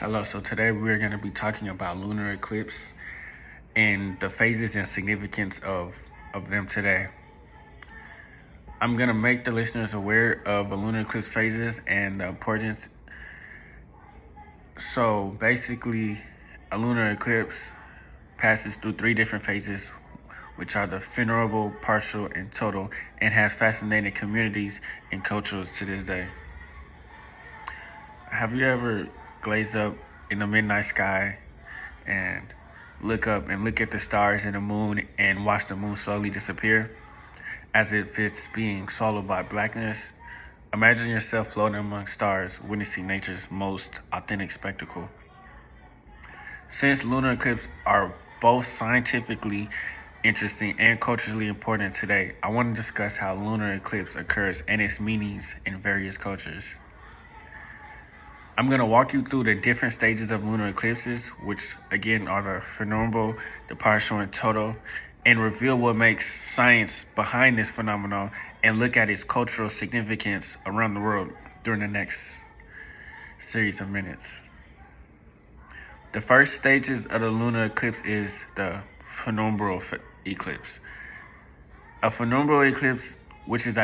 Hello, so today we're going to be talking about lunar eclipse and the phases and significance of them today. I'm going to make the listeners aware of the lunar eclipse phases and the importance. So basically, a lunar eclipse passes through three different phases, which are the venerable, partial, and total, and has fascinating communities and cultures to this day. Have you ever glazed up in the midnight sky and look up and look at the stars and the moon and watch the moon slowly disappear as if it's being swallowed by blackness? Imagine yourself floating among stars, witnessing nature's most authentic spectacle. Since lunar eclipses are both scientifically interesting and culturally important today, I want to discuss how lunar eclipse occurs and its meanings in various cultures. I'm going to walk you through the different stages of lunar eclipses, which again are the venerable, the partial, and total, and reveal what makes science behind this phenomenon and look at its cultural significance around the world during the next series of minutes. The first stages of the lunar eclipse is the venerable eclipse. A venerable eclipse, which is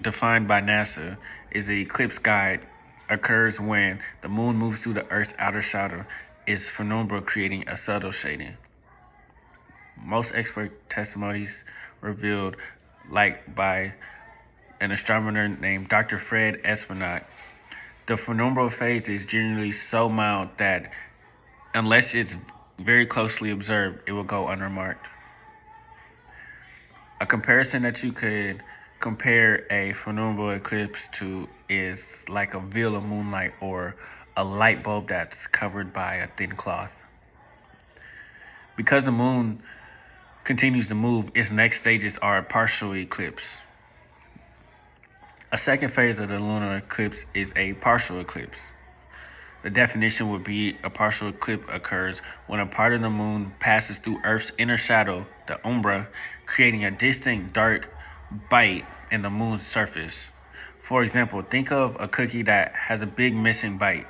defined by NASA, is the eclipse guide occurs when the moon moves through the Earth's outer shadow, is venerable, creating a subtle shading. Most expert testimonies revealed, like by an astronomer named Dr. Fred Espinat, the venerable phase is generally so mild that unless it's very closely observed, it will go unremarked. A comparison that you could compare a venerable eclipse to is like a veil of moonlight or a light bulb that's covered by a thin cloth. Because the moon continues to move, its next stages are a partial eclipse. A second phase of the lunar eclipse is a partial eclipse. The definition would be a partial eclipse occurs when a part of the moon passes through Earth's inner shadow, the umbra, creating a distinct dark bite in the moon's surface. For example, think of a cookie that has a big missing bite.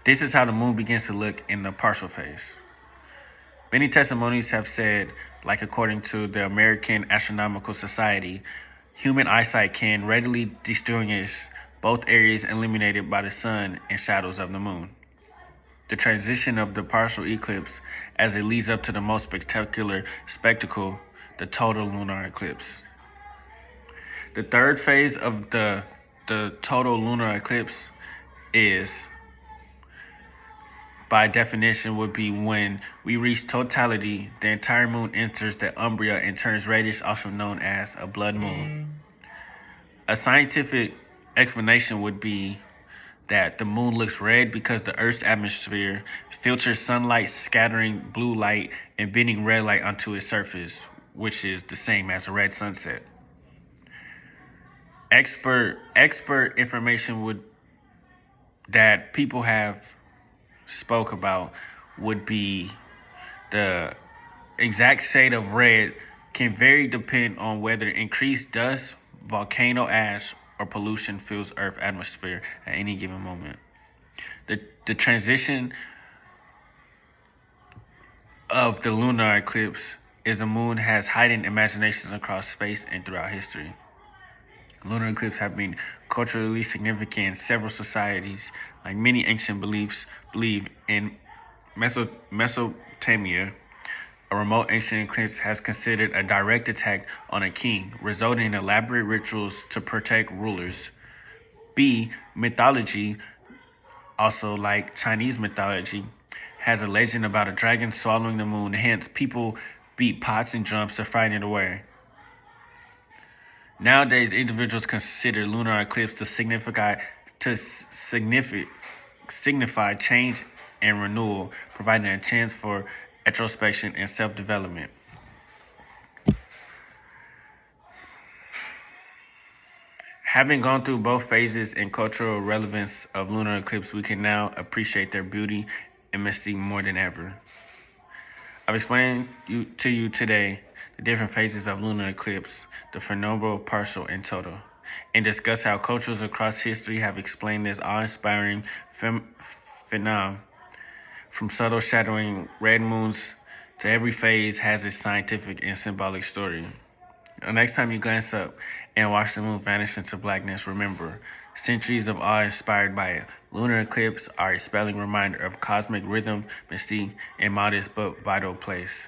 This is how the moon begins to look in the partial phase. Many testimonies have said, like according to the American Astronomical Society, human eyesight can readily distinguish both areas illuminated by the sun and shadows of the moon. The transition of the partial eclipse as it leads up to the most spectacular spectacle, the total lunar eclipse. The third phase of the total lunar eclipse is, by definition, would be when we reach totality, the entire moon enters the umbra and turns reddish, also known as a blood moon. A scientific explanation would be that the moon looks red because the Earth's atmosphere filters sunlight, scattering blue light and bending red light onto its surface, which is the same as a red sunset. Expert information that people have spoke about would be the exact shade of red can vary depending on whether increased dust, volcano ash, or pollution fills Earth's atmosphere at any given moment. The transition of the lunar eclipse is the moon has heightened imaginations across space and throughout history. Lunar eclipses have been culturally significant in several societies, like many ancient beliefs believe in Mesopotamia. A remote ancient eclipse has considered a direct attack on a king, resulting in elaborate rituals to protect rulers. B. Mythology, also like Chinese mythology, has a legend about a dragon swallowing the moon. Hence, people beat pots and drums to frighten it away. Nowadays, individuals consider lunar eclipse to signify change and renewal, providing a chance for introspection and self-development. Having gone through both phases and cultural relevance of lunar eclipse, we can now appreciate their beauty and mystique more than ever. I've explained to you today the different phases of lunar eclipse, the venerable, partial, and total, and discuss how cultures across history have explained this awe-inspiring Vietnam. From subtle shadowing red moons to every phase has its scientific and symbolic story. The next time you glance up and watch the moon vanish into blackness, remember, centuries of awe inspired by a lunar eclipse are a spelling reminder of cosmic rhythm, mystique, and modest but vital place.